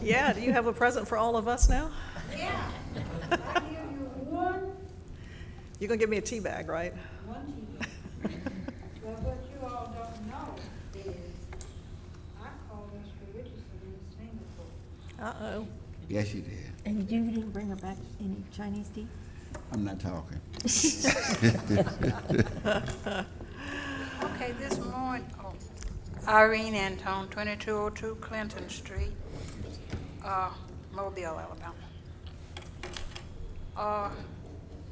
Yeah, do you have a present for all of us now? Yeah, I give you one, You're gonna give me a tea bag, right? one TV. But what you all don't know is, I called Mr. Richardson in Singapore. Uh-oh. Yes, you did. And you didn't bring her back any Chinese tea? I'm not talking. Okay, this morning, Irene Antone, 2202 Clinton Street, Mobile, Alabama.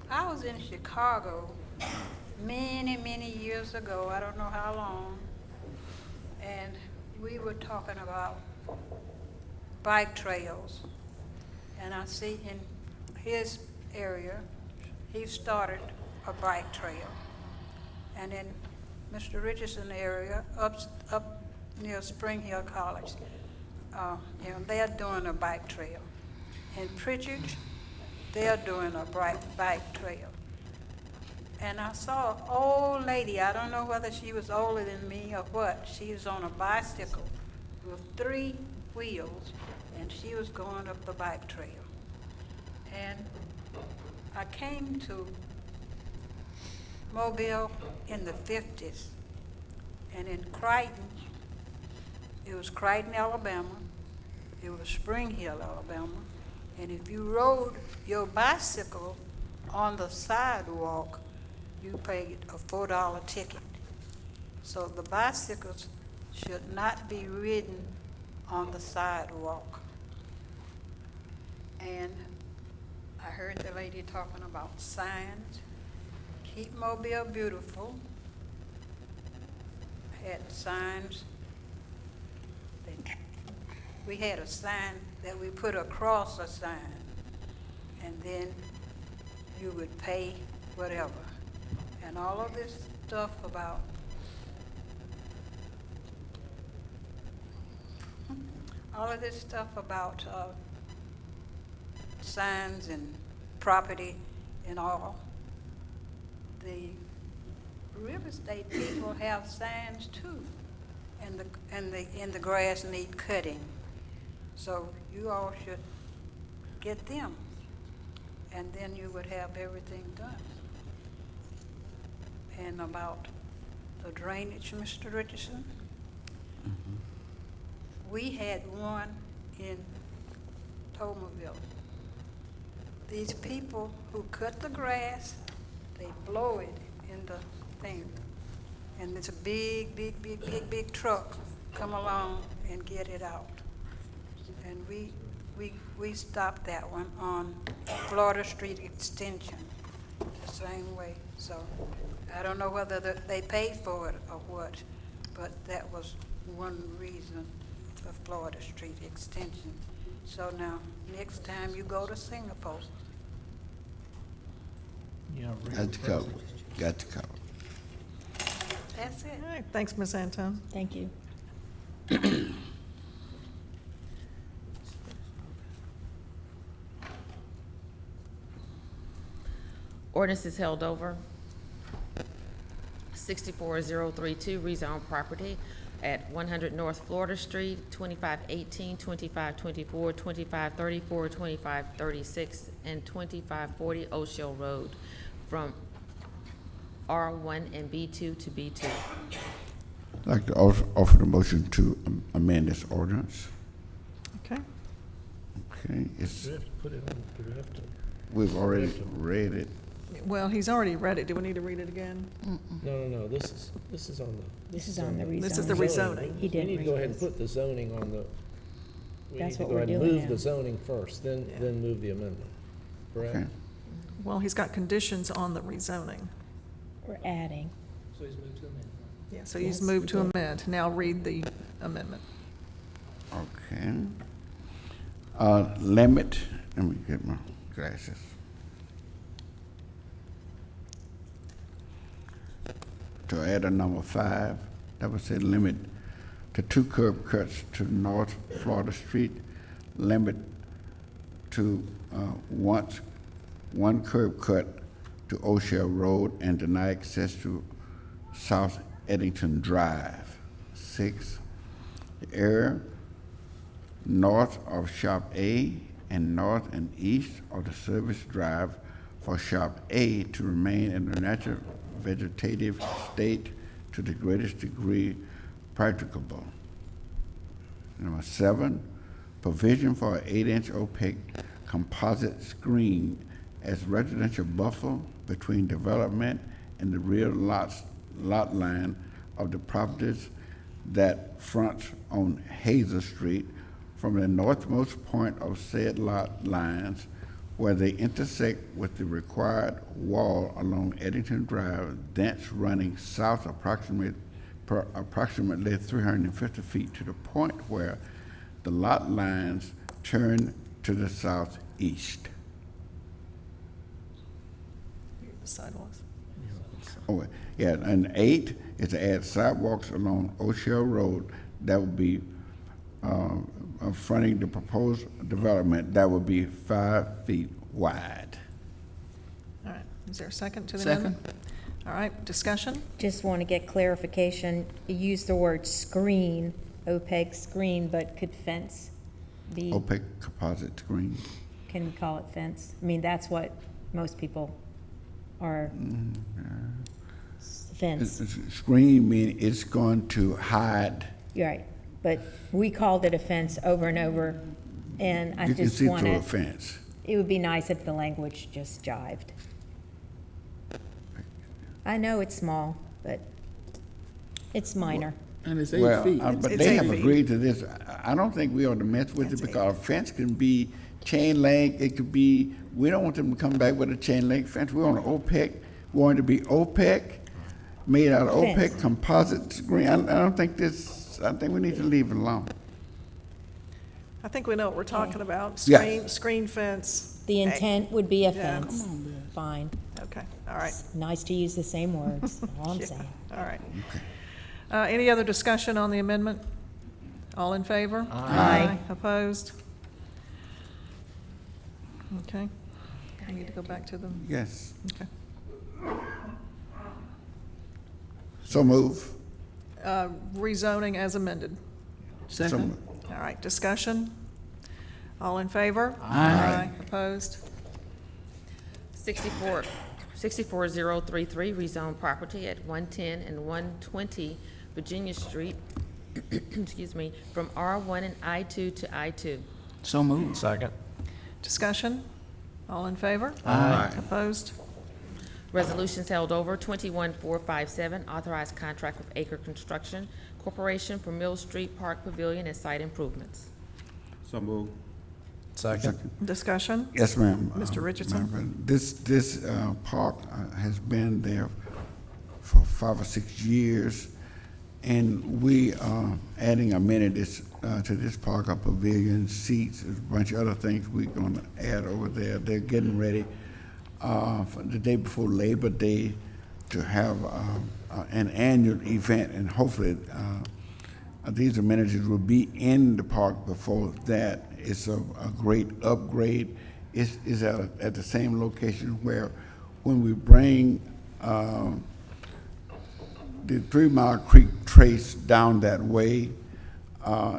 I was in Chicago many, many years ago, I don't know how long, and we were talking about bike trails. And I see in his area, he started a bike trail. And in Mr. Richardson area, up near Spring Hill College, they're doing a bike trail. In Pritchard, they're doing a bike trail. And I saw an old lady, I don't know whether she was older than me or what, she was on a bicycle with 3 wheels, and she was going up the bike trail. And I came to Mobile in the 50s, and in Crichton, it was Crichton, Alabama, it was Spring Hill, Alabama, and if you rode your bicycle on the sidewalk, you paid a $4 ticket. So the bicycles should not be ridden on the sidewalk. And I heard the lady talking about signs. Keep Mobile beautiful. Had signs. We had a sign that we put across a sign, and then you would pay whatever. And all of this stuff about signs and property and all. The real estate people have signs too, and the grass need cutting. So you all should get them, and then you would have everything done. And about the drainage, Mr. Richardson, we had one in Tomerville. These people who cut the grass, they blow it in the thing. And it's a big truck come along and get it out. And we stopped that one on Florida Street Extension, the same way. So I don't know whether they paid for it or what, but that was one reason for Florida Street Extension. So now, next time you go to Singapore, Got to cover. Got to cover. that's it. All right, thanks, Ms. Antone. Thank you. Ordinance is held over. 64032, rezone property at 100 North Florida Street, 2518, 2524, 2534, 2536, and 2540 O'Shell Road from R1 and B2 to B2. I'd like to offer the motion to amend this ordinance. Okay. Okay, it's, Do we have to put it on, do we have to? we've already read it. Well, he's already read it. Do we need to read it again? No, this is on the. This is on the rezoning. This is the rezoning. He didn't We need to go ahead and read put the zoning on the. We That's need to what go we're ahead and doing move now. the zoning first, then move the amendment. Correct? Okay. Well, he's got conditions on the rezoning. We're adding. Yeah, so he's Yes, moved to he did. amend. Now read the amendment. Okay. Limit, let me get my glasses. To add a number 5, that would say limit to 2 curb cuts to North Florida Street, limit to one curb cut to O'Shell Road, and deny access to South Eddington Drive. 6, the area north of Shop A and north and east of the service drive for Shop A to remain in the natural vegetative state to the greatest degree practicable. Number 7, provision for an 8-inch opaque composite screen as residential buffer between development and the rear lot line of the properties that fronts on Hazel Street from the northmost point of said lot lines where they intersect with the required wall along Eddington Drive, thence running south approximately 350 feet to the point where the lot lines turn to the southeast. Sidewalks. Oh, yeah, and 8 is to add sidewalks along O'Shell Road that would be fronting the proposed development that would be 5 feet wide. All right, is there a second to the amendment? All right, discussion? Just want to get clarification. You used the word screen, opaque screen, but could fence be, Opaque composite screen. can we call it fence? I mean, that's what most people are, fence. Screen mean it's going to hide. You're right. But we called it a fence over and over, and I You can just see want through a to, fence. it would be nice if the language just jived. I know it's small, but it's minor. And it's Well, 8 feet. but It's they 8 have feet. agreed to this. I don't think we ought to mess with it because a fence can be chain link, it could be, we don't want them to come back with a chain link fence. We want an opaque, we want it to be opaque, made out of Fence. opaque composite screen. I don't think this, I think we need to leave it alone. I think we know what we're talking about. Yes. Screen fence. The intent would be a Yeah. fence. Fine. Okay, all right, Nice to use the same words, all I'm Yeah. saying. all right. Any other discussion on the amendment? All in favor? Aye. Opposed? Okay. We need to go back to them. Yes. Okay. So move. Rezoning as amended. So Second. move. All right, discussion? All in favor? Aye. Opposed? 64033, rezone property at 110 and 120 Virginia Street, excuse me, from R1 and I2 to I2. So moved. Second. Discussion? All in favor? Aye. Opposed? Resolutions held over, 21457, authorized contract with Acre Construction Corporation for Mill Street Park Pavilion and site improvements. So move. Second. Discussion? Yes, ma'am. Mr. Richardson? Madam President, this park has been there for 5 or 6 years, and we are adding amenities to this park, a pavilion, seats, a bunch of other things we're going to add over there. They're getting ready for the day before Labor Day to have an annual event, and hopefully these amenities will be in the park before that. It's a great upgrade. It's at the same location where when we bring the 3 Mile Creek Trace down that way,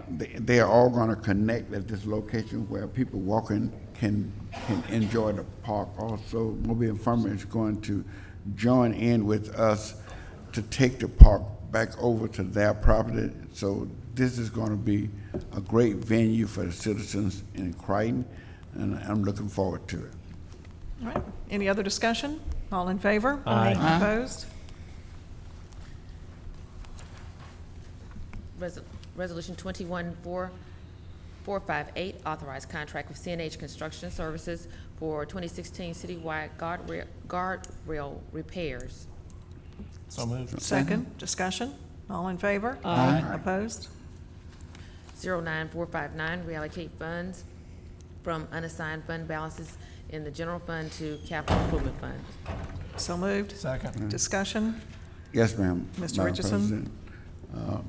they are all going to connect at this location where people walking can enjoy the park. Also, Mobile Infirmary is going to join in with us to take the park back over to their property. So this is going to be a great venue for the citizens in Crichton, and I'm looking forward to it. All right, any other discussion? All in favor? Aye. Aye. Opposed? Resolution 21458, authorized contract with CNH Construction Services for 2016 citywide guardrail repairs. So moved. Second, discussion? All in favor? Aye. Opposed? 09459, reallocate funds from unassigned fund balances in the general fund to capital improvement fund. So moved. Second. Discussion? Yes, ma'am. Mr. Madam Richardson? President.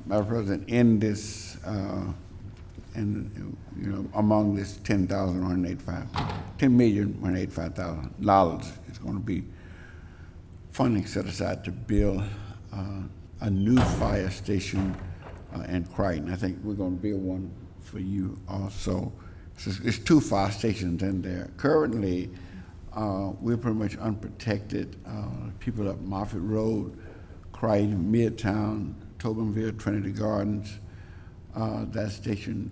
Madam President, in this, among this $10,185,000 is going to be funding set aside to build a new fire station in Crichton. I think we're going to build one for you also. It's 2 fire stations in there. Currently, we're pretty much unprotected. People up Moffett Road, Crichton, Midtown, Tobinville, Trinity Gardens, that station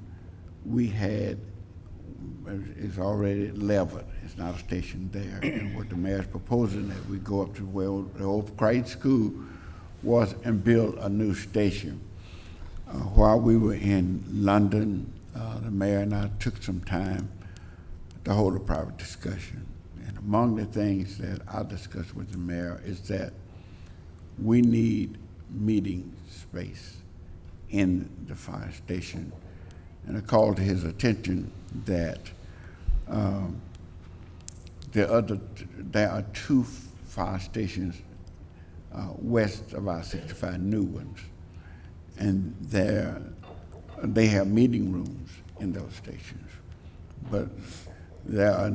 we had is already leveled. It's not a station there. And what the mayor's proposing that we go up to where the old Crichton School was and build a new station. While we were in London, the mayor and I took some time to hold a private discussion. And among the things that I discussed with the mayor is that we need meeting space in the fire station. And I called to his attention that there are 2 fire stations west of our 65 new ones, and they have meeting rooms in those stations, but there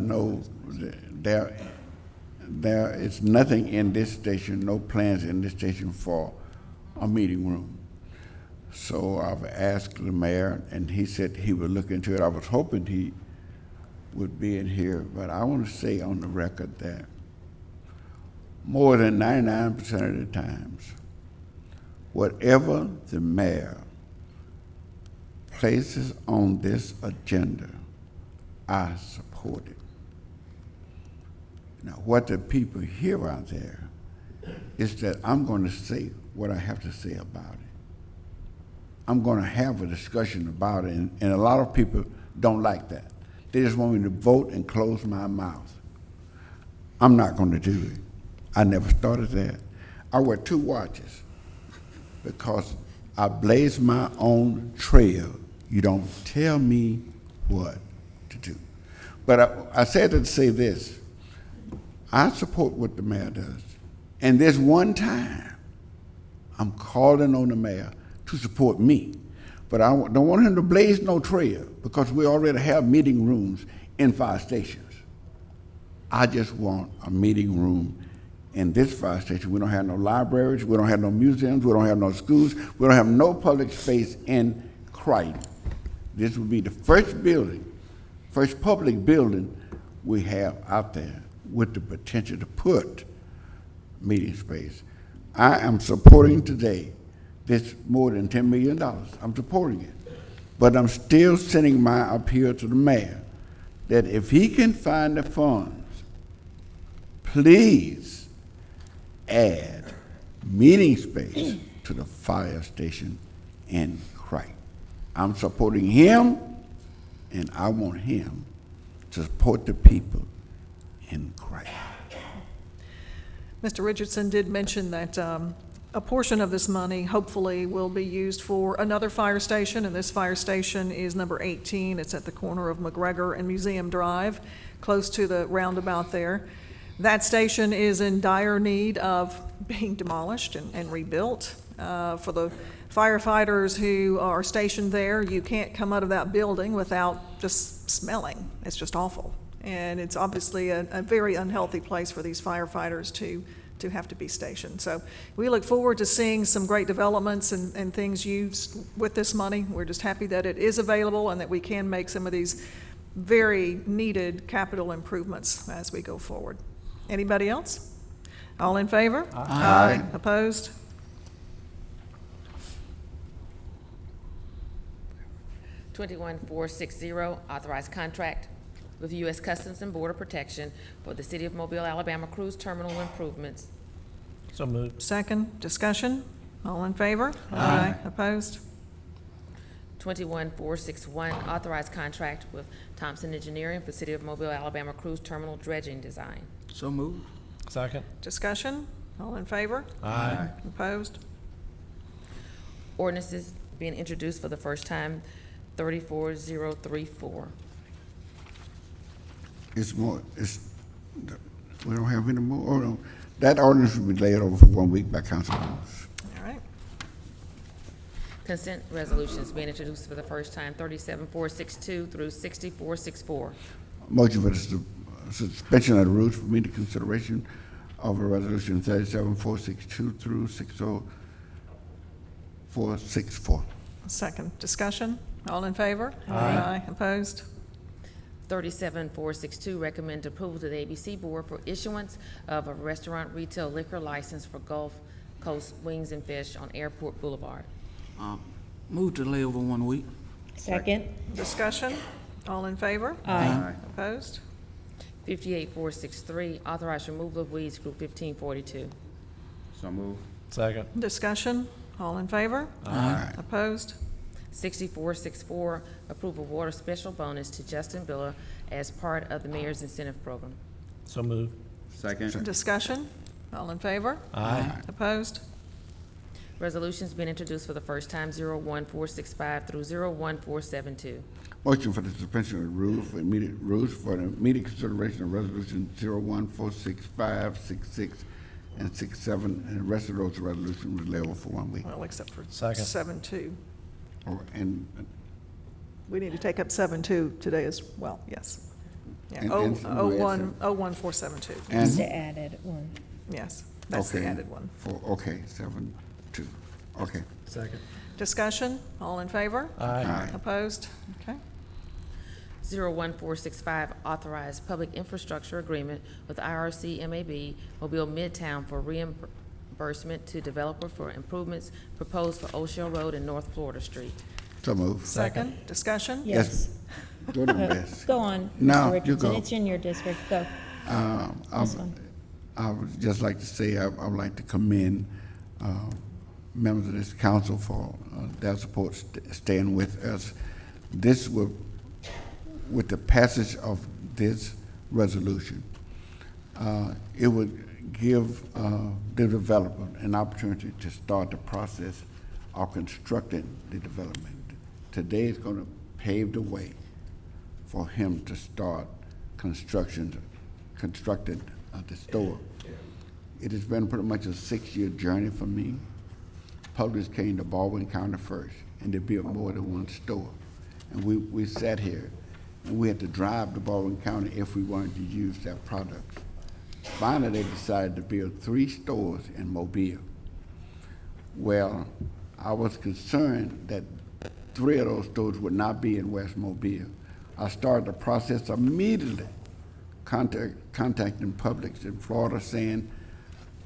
is nothing in this station, no plans in this station for a meeting room. So I've asked the mayor, and he said he would look into it. I was hoping he would be in here, but I want to say on the record that more than 99% of the times, whatever the mayor places on this agenda, I support it. Now, what the people hear out there is that I'm going to say what I have to say about it. I'm going to have a discussion about it, and a lot of people don't like that. They just want me to vote and close my mouth. I'm not going to do it. I never started that. I wear 2 watches because I blaze my own trail. You don't tell me what to do. But I said it to say this. I support what the mayor does. And this one time, I'm calling on the mayor to support me. But I don't want him to blaze no trail because we already have meeting rooms in fire stations. I just want a meeting room in this fire station. We don't have no libraries, we don't have no museums, we don't have no schools, we don't have no public space in Crichton. This would be the first building, first public building we have out there with the potential to put meeting space. I am supporting today this more than $10 million. I'm supporting it. But I'm still sending my appeal to the mayor that if he can find the funds, please add meeting space to the fire station in Crichton. I'm supporting him, and I want him to support the people in Crichton. Mr. Richardson did mention that a portion of this money hopefully will be used for another fire station, and this fire station is number 18. It's at the corner of McGregor and Museum Drive, close to the roundabout there. That station is in dire need of being demolished and rebuilt. For the firefighters who are stationed there, you can't come out of that building without just smelling. It's just awful. And it's obviously a very unhealthy place for these firefighters to have to be stationed. So we look forward to seeing some great developments and things used with this money. We're just happy that it is available and that we can make some of these very needed capital improvements as we go forward. Anybody else? All in favor? Aye. Opposed? $21,460, authorized contract with U.S. Customs and Border Protection for the City of Mobile, Alabama cruise terminal improvements. So moved. Second, discussion? All in favor? Aye. Opposed? 21,461, authorized contract with Thompson Engineering for City of Mobile, Alabama cruise terminal dredging design. So moved. Second. Discussion? All in favor? Aye. Opposed? Ordinances being introduced for the first time, 34034. We don't have any more. Oh, no. That ordinance will be laid over for 1 week by council members. All right. Consent resolutions being introduced for the first time, 37462 through 6464. Motion for the suspension of the rules for immediate consideration of a resolution 37462 through 60464. Second, discussion? All in favor? Aye. Opposed? 37462, recommend approval to the ABC Board for issuance of a restaurant retail liquor license for Gulf Coast Wings and Fish on Airport Boulevard. Move to lay over 1 week. Second? Discussion? All in favor? Aye. Opposed? 58463, authorize removal of weeds, Group 1542. So move. Second. Discussion? All in favor? Aye. Opposed? 6464, approve of water special bonus to Justin Biller as part of the Mayor's Incentive Program. So move. Second. Discussion? All in favor? Aye. Opposed? Resolutions being introduced for the first time, 01465 through 01472. Motion for the suspension of the rules for the immediate consideration of resolution 01465, 66, and 67, and the rest of those resolutions will lay over for 1 week. Well, except for Second. 7-2. And We need to take up 7-2 today as well, yes. Yeah, And- 01472, It's the and, added one. yes, that's the okay, added one. okay, 7-2, okay. Second. Discussion? All in favor? Aye. Opposed? Okay. 01465, authorize public infrastructure agreement with IRC MAB Mobile Midtown for reimbursement to developer for improvements proposed for O'Shea Road and North Florida Street. So move. Second, discussion? Yes. Go to best. Go on, No, Mr. you Richardson. go. It's in your district. Go. This one. I would just like to say, I would like to commend members of this council for their support, staying with us. This will, with the passage of this resolution, it would give the developer an opportunity to start the process of constructing the development. Today is going to pave the way for him to start constructing the store. It has been pretty much a 6-year journey for me. Publix came to Baldwin County first, and they built more than one store. And we sat here, and we had to drive to Baldwin County if we wanted to use their products. Finally, they decided to build 3 stores in Mobile. Well, I was concerned that 3 of those stores would not be in West Mobile. I started the process immediately, contacting Publix in Florida, saying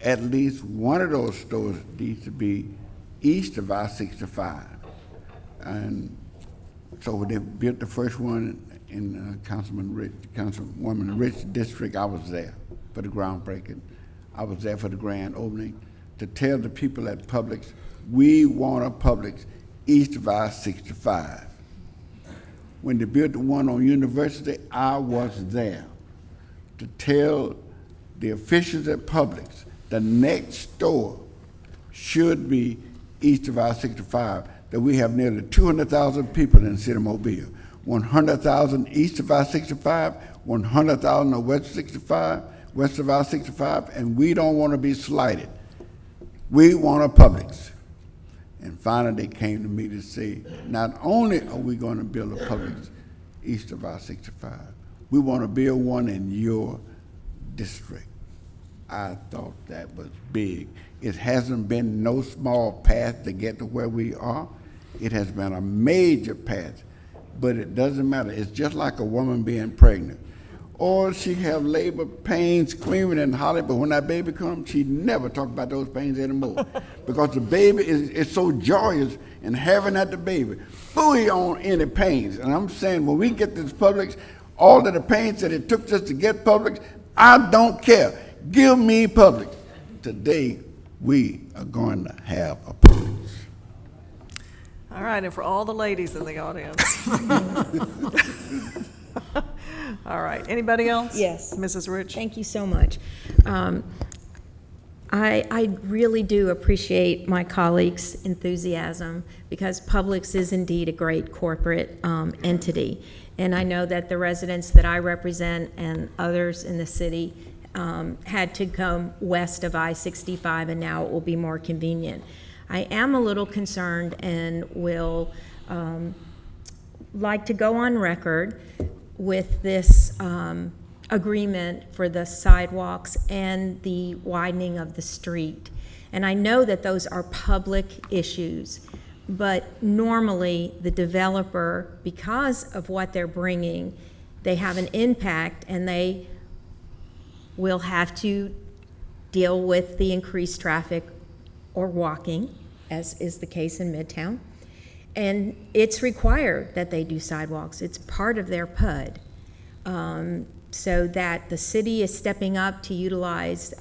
at least one of those stores needs to be east of I-65. And so when they built the first one in Councilwoman Rich district, I was there for the groundbreaking. I was there for the grand opening to tell the people at Publix, we want a Publix east of I-65. When they built the one on University, I was there to tell the officials at Publix the next store should be east of I-65, that we have nearly 200,000 people in the city of Mobile. 100,000 east of I-65, 100,000 on west of I-65, and we don't want to be slighted. We want a Publix. And finally, they came to me to say, not only are we going to build a Publix east of I-65, we want to build one in your district. I thought that was big. It hasn't been no small path to get to where we are. It has been a major path, but it doesn't matter. It's just like a woman being pregnant. Or she have labor pains, screaming and hollering, but when that baby comes, she never talk about those pains anymore. Because the baby is so joyous in having that the baby. Phooey on any pains. And I'm saying when we get this Publix, all of the pains that it took us to get Publix, I don't care. Give me Publix. Today, we are going to have a Publix. All right, and for all the ladies in the audience. All right, anybody else? Yes. Mrs. Rich? Thank you so much. I really do appreciate my colleagues' enthusiasm because Publix is indeed a great corporate entity. And I know that the residents that I represent and others in the city had to come west of I-65, and now it will be more convenient. I am a little concerned and will like to go on record with this agreement for the sidewalks and the widening of the street. And I know that those are public issues, But normally, the developer, because of what they're bringing, they have an impact, and they will have to deal with the increased traffic or walking, as is the case in Midtown. And it's required that they do sidewalks. It's part of their PUD. So that the city is stepping up to utilize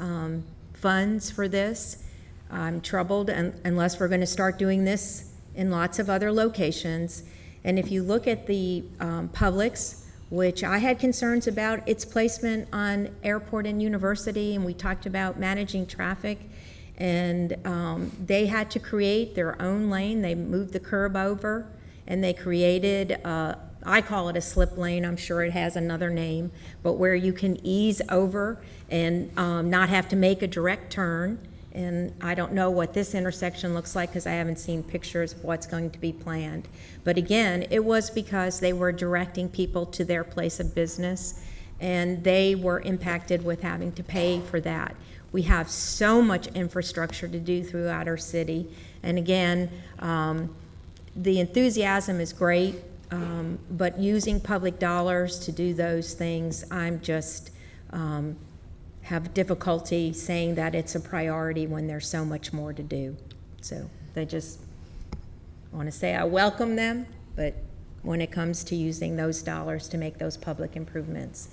funds for this. I'm troubled unless we're going to start doing this in lots of other locations. And if you look at the Publix, which I had concerns about its placement on Airport and University, and we talked about managing traffic, and they had to create their own lane. They moved the curb over, and they created, I call it a slip lane, I'm sure it has another name, but where you can ease over and not have to make a direct turn. And I don't know what this intersection looks like because I haven't seen pictures of what's going to be planned. But again, it was because they were directing people to their place of business, and they were impacted with having to pay for that. We have so much infrastructure to do throughout our city. And again, the enthusiasm is great, but using public dollars to do those things, I'm just have difficulty saying that it's a priority when there's so much more to do. So I want to say I welcome them, but when it comes to using those dollars to make those public improvements,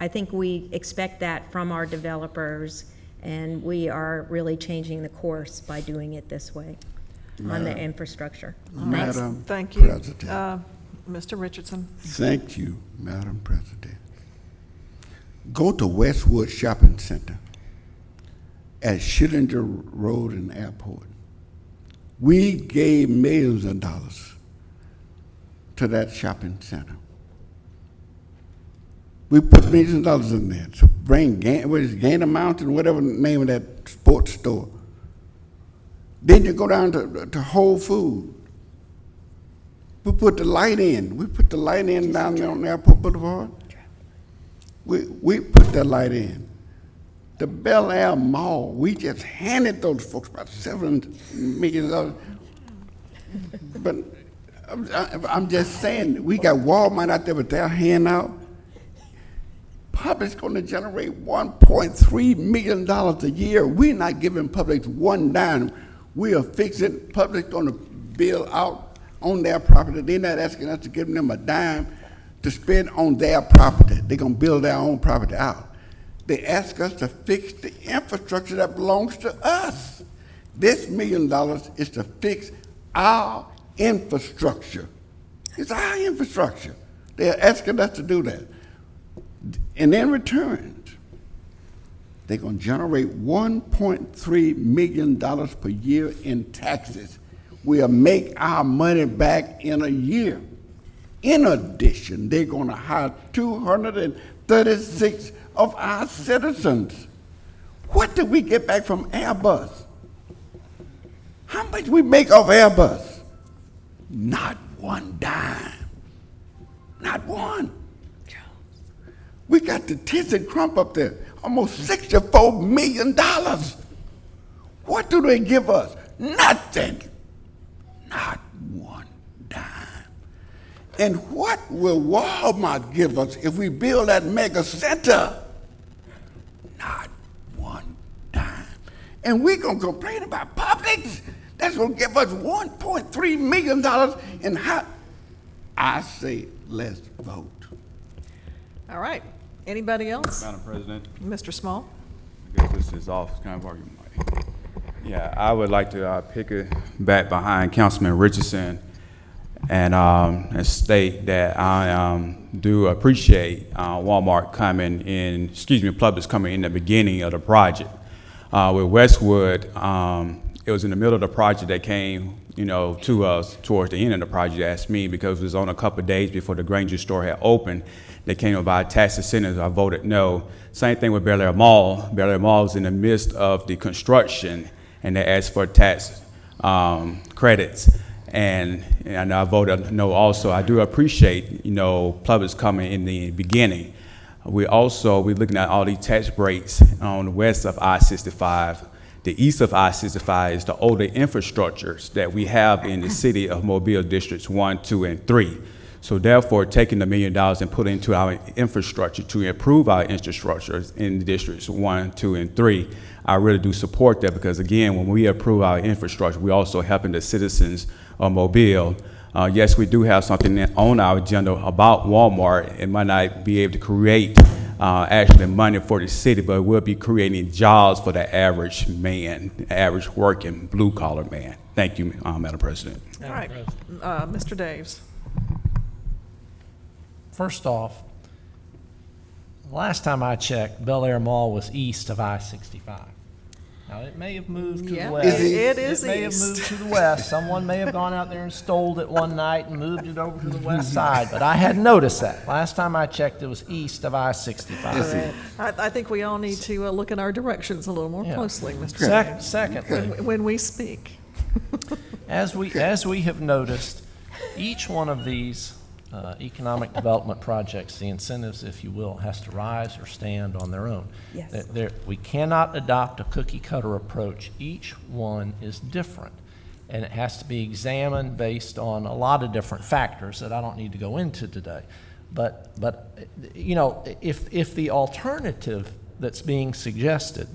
I think we expect that from our developers, and we are really changing the course by doing it this way on the infrastructure. Thanks. Madam Thank you. President. Mr. Richardson. Thank you, Madam President. Go to Westwood Shopping Center at Schillinger Road and Airport. We gave millions of dollars to that shopping center. We put millions of dollars in there to bring Gainer Mountain, whatever the name of that sports store. Then you go down to Whole Foods. We put the light in. We put the light in down there on Airport Boulevard. We put that light in. The Bel Air Mall, we just handed those folks about $7 million. But I'm just saying, we got Walmart out there with their hand out. Public's going to generate $1.3 million a year. We're not giving Publix one dime. We are fixing, Public's going to build out on their property. They're not asking us to give them a dime to spend on their property. They're going to build their own property out. They ask us to fix the infrastructure that belongs to us. This $1 million is to fix our infrastructure. It's our infrastructure. They're asking us to do that. And in return, they're going to generate $1.3 million per year in taxes. We'll make our money back in a year. In addition, they're going to hire 236 of our citizens. What did we get back from Airbus? How much we make off Airbus? Not one dime. Not one. We got the ThyssenKrupp up there, almost $64 million. What do they give us? Nothing. Not one dime. And what will Walmart give us if we build that mega center? Not one dime. And we're going to complain about Publix? That's going to give us $1.3 million in how? I say, let's vote. All right. Anybody else? Madam President, Mr. Small? I guess this is off, kind of argument. Yeah, I would like to pick it back behind Councilman Richardson and state that I do appreciate Walmart coming in, Publix coming in the beginning of the project. With Westwood, it was in the middle of the project that came, to us towards the end of the project, asked me, because it was on a couple of days before the Granger store had opened. They came about tax incentives. I voted no. Same thing with Bel Air Mall. Bel Air Mall was in the midst of the construction, and they asked for tax credits. And I voted no also. I do appreciate, Publix coming in the beginning. We're looking at all these tax breaks on the west of I-65 The east of I-65 is the older infrastructures that we have in the city of Mobile Districts 1, 2, and 3. So therefore, taking the $1 million and putting it into our infrastructure to improve our infrastructure in districts 1, 2, and 3, I really do support that, because again, when we improve our infrastructure, we also helping the citizens of Mobile. Yes, we do have something on our agenda about Walmart. It might not be able to create actually money for the city, but we'll be creating jobs for the average man, average working blue-collar man. Thank you, Madam President. All right, Mr. Daves. First off, last time I checked, Bel Air Mall was east of I-65. Now, it may have moved to Yeah, the west. it is It may have east. moved to the west. Someone may have gone out there and stole it one night and moved it over to the west side, but I hadn't noticed that. Last time I checked, it was east of I-65. I think we all need to look at our directions a little more Yeah. closely, Mr. Daves, Secondly, when we speak. as we have noticed, each one of these economic development projects, the incentives, if you will, has to rise or stand on their own. Yes. We cannot adopt a cookie-cutter approach. Each one is different, and it has to be examined based on a lot of different factors that I don't need to go into today. But you know, if the alternative that's being suggested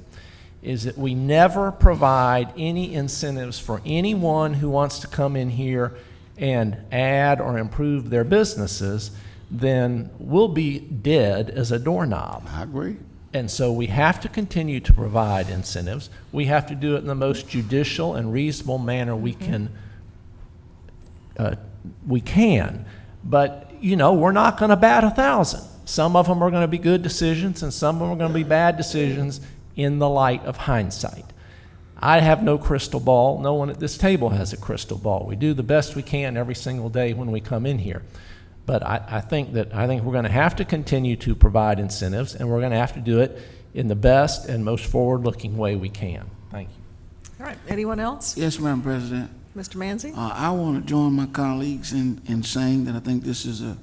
is that we never provide any incentives for anyone who wants to come in here and add or improve their businesses, then we'll be dead as a doorknob. I agree. And so we have to continue to provide incentives. We have to do it in the most judicial and reasonable manner we can. But, you know, we're not going to bat 1,000. Some of them are going to be good decisions, and some of them are going to be bad decisions in the light of hindsight. I have no crystal ball. No one at this table has a crystal ball. We do the best we can every single day when we come in here. But I think we're going to have to continue to provide incentives, and we're going to have to do it in the best and most forward-looking way we can. Thank you. All right, anyone else? Yes, Madam President. Mr. Manzi? I want to join my colleagues in saying that I think this is a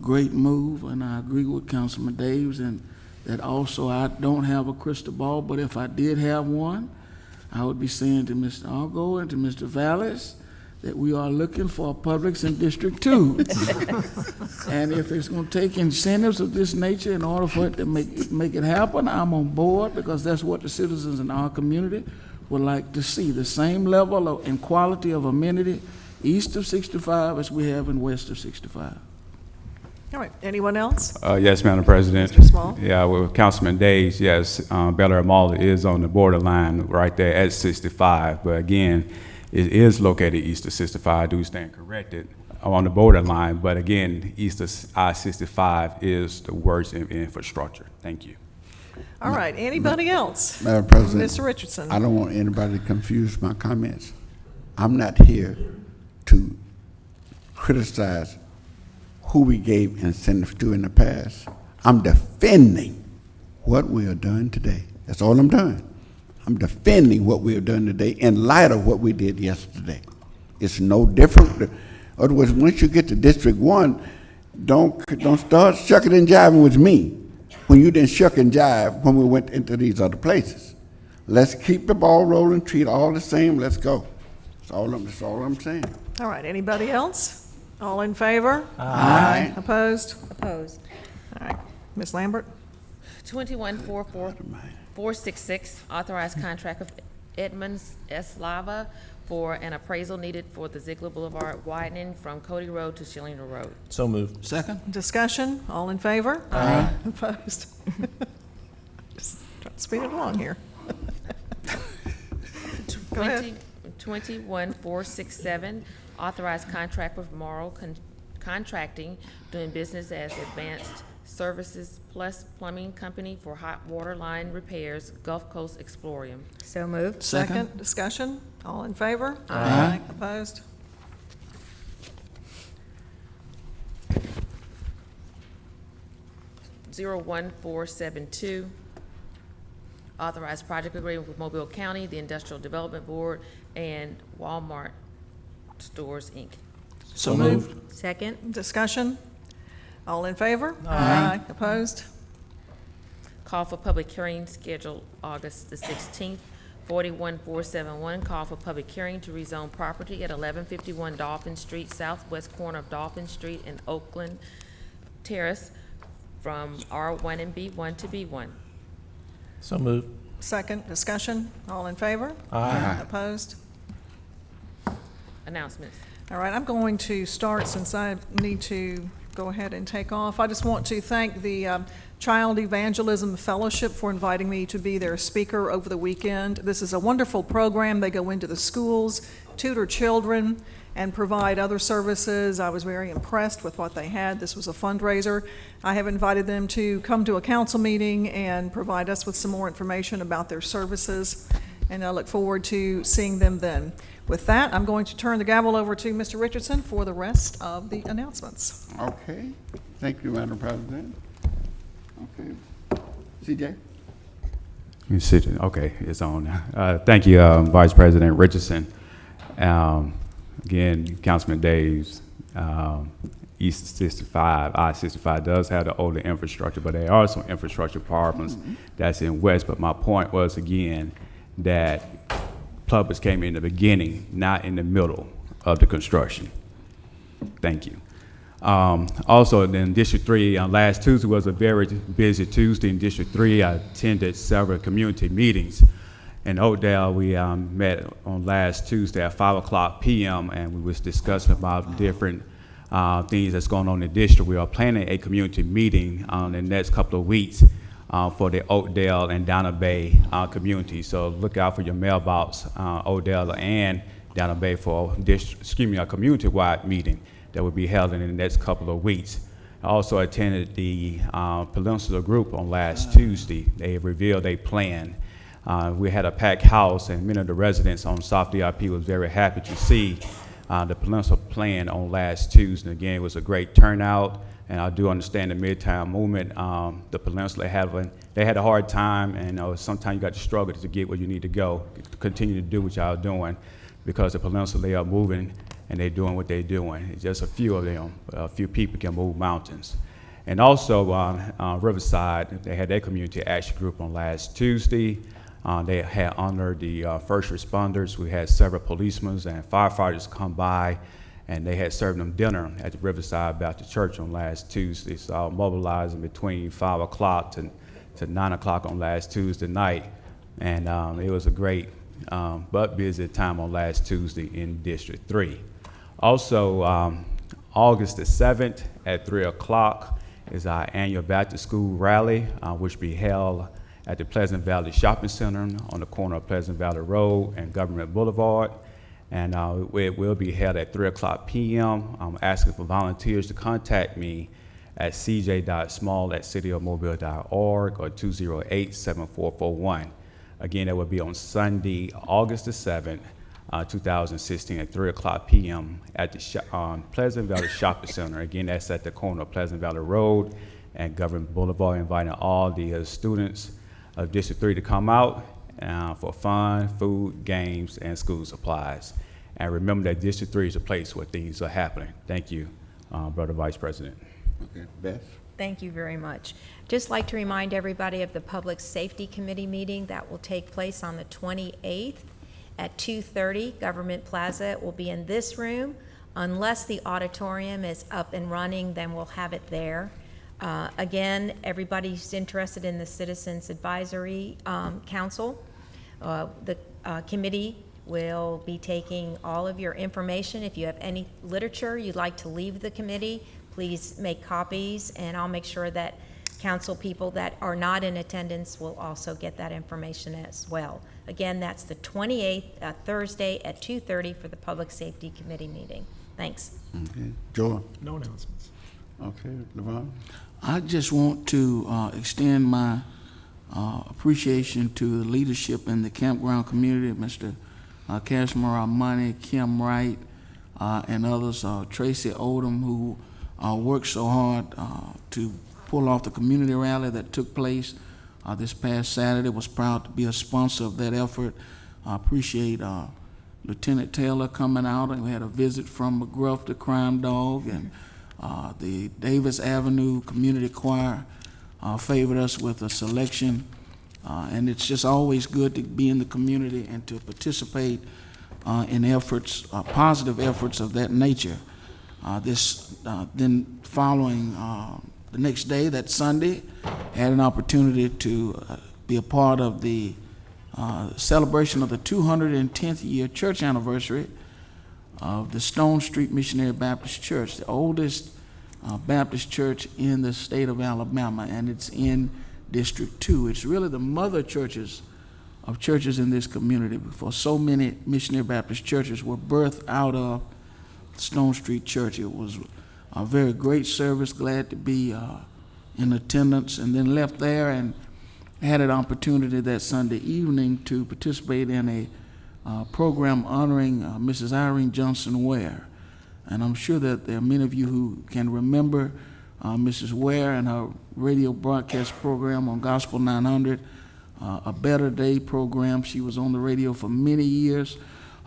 great move, and I agree with Councilman Daves, and that also I don't have a crystal ball, but if I did have one, I would be saying to Mr. Argo and to Mr. Vallis that we are looking for a Publix in District 2. And if it's going to take incentives of this nature in order for it to make it happen, I'm on board, because that's what the citizens in our community would like to see, the same level of, and quality of amenity east of 65 as we have in west of 65. All right, anyone else? Yes, Madam President. Mr. Small? Yeah, with Councilman Days, yes, Bel Air Mall is on the borderline right there at 65, but again, it is located east of 65. I do stand corrected on the borderline, but again, east of I-65 is the worst in infrastructure. Thank you. All right, anybody else? Madam President. Mr. Richardson? I don't want anybody to confuse my comments. I'm not here to criticize who we gave incentives to in the past. I'm defending what we are doing today. That's all I'm doing. I'm defending what we are doing today in light of what we did yesterday. It's no different. Otherwise, once you get to District 1, don't start shucking and jiving with me when you didn't shuck and jive when we went into these other places. Let's keep the ball rolling, treat all the same, let's go. That's all I'm saying. All right, anybody else? All in favor? Aye. Opposed? Opposed. All right, Ms. Lambert? 2144466, authorized contract with Edmunds S. Lava for an appraisal needed for the Ziegler Boulevard widening from Cody Road to Schillinger Road. So moved. Second? Discussion, all in favor? Aye. Opposed? Just trying to speed it along here. Go ahead. 21467, authorized contract with Morrow Contracting, doing business as Advanced Services Plus Plumbing Company for hot water line repairs, Gulf Coast Explorium. So moved. Second, discussion, all in favor? Aye. Opposed? Zero 1472, authorized project agreement with Mobile County, the Industrial Development Board, and Walmart Stores, Inc. So moved. Second. Discussion, all in favor? Aye. Opposed? Call for public hearing scheduled August the 16th 41471, call for public hearing to rezone property at 1151 Dolphin Street, southwest corner of Dolphin Street and Oakland Terrace, from R1 and B1 to B1. So moved. Second, discussion, all in favor? Aye. Opposed? Announcements. All right, I'm going to start since I need to go ahead and take off. I just want to thank the Child Evangelism Fellowship for inviting me to be their speaker over the weekend. This is a wonderful program. They go into the schools, tutor children, and provide other services. I was very impressed with what they had. This was a fundraiser. I have invited them to come to a council meeting and provide us with some more information about their services, and I look forward to seeing them then. With that, I'm going to turn the gavel over to Mr. Richardson for the rest of the announcements. Okay, thank you, Madam President. Okay, CJ? You sit, okay, it's on now. Thank you, Vice President Richardson. Again, Councilman Daves, East 65, I-65 does have the older infrastructure, but there are some infrastructure problems that's in West. But my point was, again, that Publix came in the beginning, not in the middle of the construction. Thank you. Also, in District 3, last Tuesday was a very busy Tuesday in District 3. I attended several community meetings. In Oakdale, we met on last Tuesday at 5:00 p.m. and we was discussing about different things that's going on in the district. We are planning a community meeting in the next couple of weeks for the Oakdale and Donna Bay community. So look out for your mailbox, Oakdale and Donna Bay, for a community-wide meeting that will be held in the next couple of weeks. I also attended the Peninsula Group on last Tuesday. They revealed a plan. We had a packed house, and many of the residents on South DIP was very happy to see the Peninsula plan on last Tuesday. Again, it was a great turnout, and I do understand the Midtown movement. The Peninsula they had a hard time, and sometimes you got to struggle to get where you need to go, to continue to do what y'all are doing, because the Peninsula, they are moving and they're doing what they're doing. It's just a few of them, a few people can move mountains. And also Riverside, they had their community action group on last Tuesday. They had honored the first responders. We had several policemen and firefighters come by, and they had served them dinner at the Riverside Baptist Church on last Tuesday. So I was mobilizing between 5 o'clock to 9 o'clock on last Tuesday night. And it was a great but busy time on last Tuesday in District 3. Also, August the 7th at 3 o'clock is our annual Back to School rally, which will be held at the Pleasant Valley Shopping Center on the corner of Pleasant Valley Road and Government Boulevard. And it will be held at 3:00 p.m. I'm asking for volunteers to contact me at cj.small@cityofmobile.org or 208-7441. Again, that will be on Sunday, August the 7th, 2016 at 3:00 p.m. at the Pleasant Valley Shopping Center. Again, that's at the corner of Pleasant Valley Road and Government Boulevard, inviting all the students of District 3 to come out for fun, food, games, and school supplies. And remember that District 3 is a place where things are happening. Thank you, Brother Vice President. Okay, Beth? Thank you very much. Just like to remind everybody of the Public Safety Committee meeting that will take place on the 28th at 2:30, Government Plaza. It will be in this room. Unless the auditorium is up and running, then we'll have it there. Again, everybody's interested in the Citizens Advisory Council. The committee will be taking all of your information. If you have any literature you'd like to leave the committee, please make copies, and I'll make sure that council people that are not in attendance will also get that information as well. Again, that's the 28th, Thursday at 2:30 for the Public Safety Committee meeting. Thanks. Okay, Joel? No announcements. Okay, Levon? I just want to extend my appreciation to the leadership in the campground community, Mr. Cashmere Armani, Kim Wright, and others, Tracy Odom, who worked so hard to pull off the community rally that took place this past Saturday. Was proud to be a sponsor of that effort. I appreciate Lieutenant Taylor coming out, and we had a visit from McGruff the Crime Dog, and the Davis Avenue Community Choir favored us with a selection And it's just always good to be in the community and to participate in efforts, positive efforts of that nature. Then following the next day, that Sunday, had an opportunity to be a part of the celebration of the 210th year church anniversary of the Stone Street Missionary Baptist Church, the oldest Baptist church in the state of Alabama, and it's in District 2. It's really the mother churches of churches in this community, for so many missionary Baptist churches were birthed out of Stone Street Church. It was a very great service, glad to be in attendance, and then left there and had an opportunity that Sunday evening to participate in a program honoring Mrs. Irene Johnson Ware. And I'm sure that there are many of you who can remember Mrs. Ware and her radio broadcast program on Gospel 900, A Better Day program. She was on the radio for many years,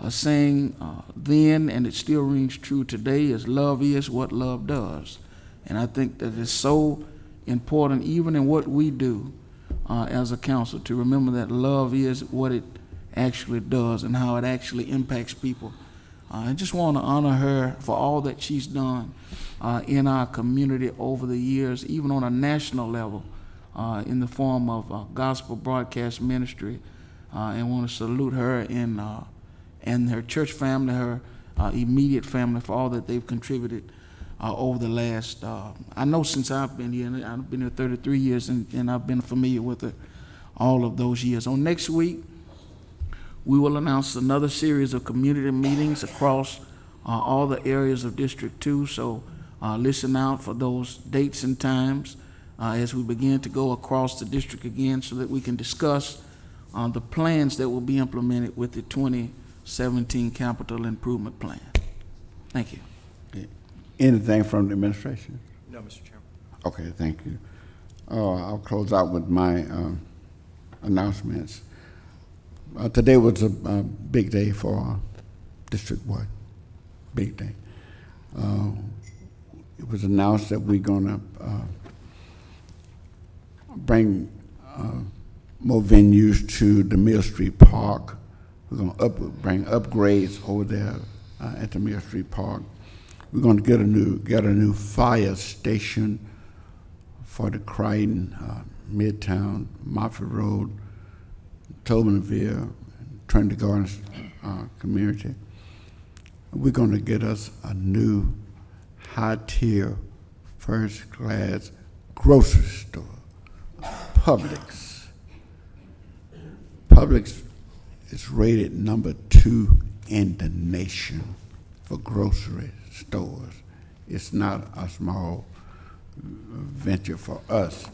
saying then, and it still rings true today, is love is what love does. And I think that it's so important, even in what we do as a council, to remember that love is what it actually does and how it actually impacts people. I just want to honor her for all that she's done in our community over the years, even on a national level, in the form of gospel broadcast ministry, and want to salute her and her church family, her immediate family, for all that they've contributed over the last, I know since I've been here, and I've been here 33 years, and I've been familiar with her all of those years. On next week, we will announce another series of community meetings across all the areas of District 2, so listen out for those dates and times as we begin to go across the district again, so that we can discuss the plans that will be implemented with the 2017 Capital Improvement Plan. Thank you. Anything from the administration? No, Mr. Chairman. Okay, thank you. I'll close out with my announcements. Today was a big day for District 1. Big day. It was announced that we're going to bring more venues to the Mill Street Park. We're going to bring upgrades over there at the Mill Street Park. We're going to get a new fire station for the Crichton, Midtown, Moffett Road, Tobinville, Trinity Gardens community. We're going to get us a new high-tier, first-class grocery store, Publix. Publix is rated number 2 in the nation for grocery stores. It's not a small venture for us.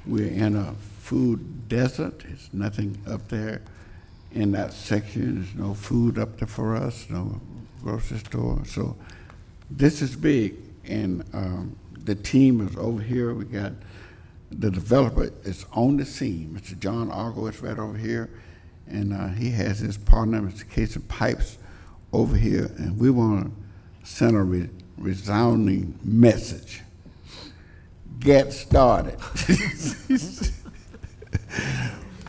We're in a food desert. There's nothing up there in that section. There's no food up there for us, no grocery store. So this is big, and the team is over here. We got the developer is on the scene. Mr. John Argo is right over here, and he has his partner, Mr. Casey Pipes, over here, and we want to send a resounding message. Get started.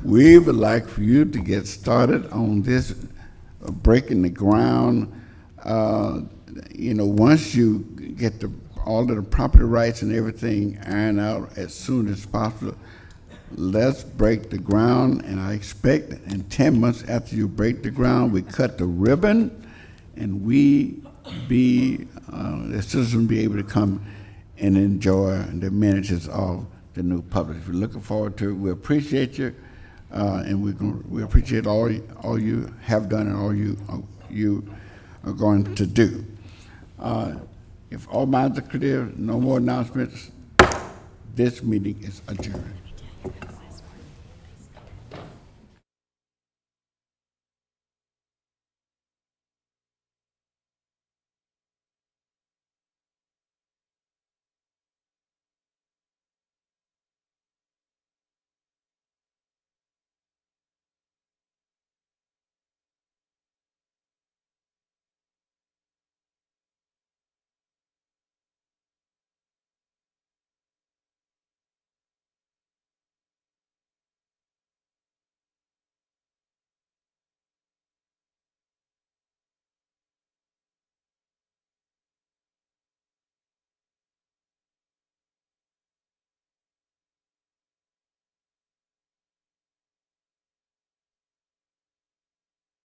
We would like for you to get started on this, breaking the ground. Once you get all of the property rights and everything ironed out as soon as possible, let's break the ground. And I expect in 10 months after you break the ground, we cut the ribbon, and the citizens be able to come and enjoy the amenities of the new Publix. We're looking forward to it. We appreciate you, and we appreciate all you have done and all you are going to do. If all minds are clear, no more announcements, this meeting is adjourned.